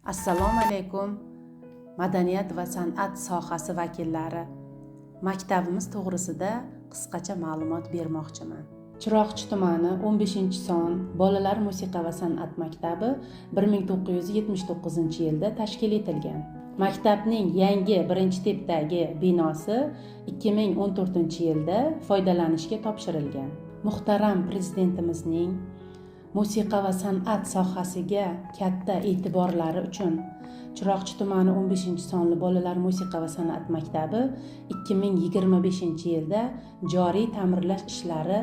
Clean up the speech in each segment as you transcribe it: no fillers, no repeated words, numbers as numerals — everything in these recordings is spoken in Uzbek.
Assalomu alaykum, madaniyat va san'at sohasi vakillari. Maktabimiz to'g'risida qisqacha ma'lumot bermoqchiman. Chiroqchi tumani 15-son bolalar musiqa va san'at maktabi 1979-yilda tashkil etilgan. Maktabning yangi birinchi tipdagi binosi 2014-yilda foydalanishga topshirilgan. Muhtaram prezidentimizning musiqa va san'at sohasiga katta e'tiborlari uchun Chiroqchi tumani 15-sonli bolalar musiqa va san'at maktabi 2025-yilda joriy ta'mirlash ishlari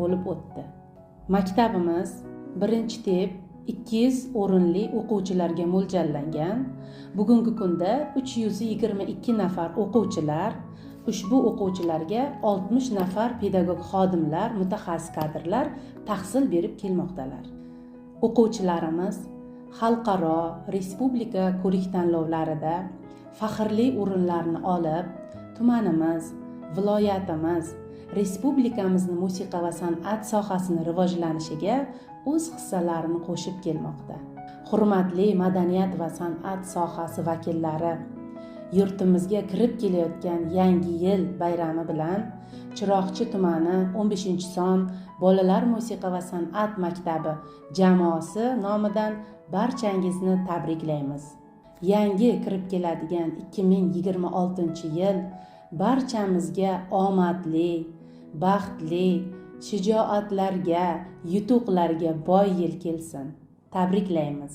bo'lib o'tdi. Maktabimiz birinchi tip 200 o'rinli o'quvchilarga mo'ljallangan. Bugungi kunda 322 nafar o'quvchilar, ushbu o'quvchilarga 60 nafar pedagog xodimlar, mutaxassis kadrlar tahsil berib kelmoqdalar. O'quvchilarimiz xalqaro, respublika ko'rik-tanlovlarida faxrli o'rinlarni olib, tumanimiz, viloyatimiz, respublikamizni musiqa va san'at sohasini rivojlanishiga o'z hissalarini qo'shib kelmoqda. Hurmatli madaniyat va san'at sohasi vakillari, yurtimizga kirib kelayotgan yangi yil bayrami bilan Chiroqchi tumani 15-son bolalar musiqa va san'at maktabi jamoasi nomidan barchangizni tabriklaymiz. Yangi kirib keladigan 2026-yil barchamizga omadli, baxtli, shijoatlarga, yutuqlarga boy yil kelsin. Tabriklaymiz.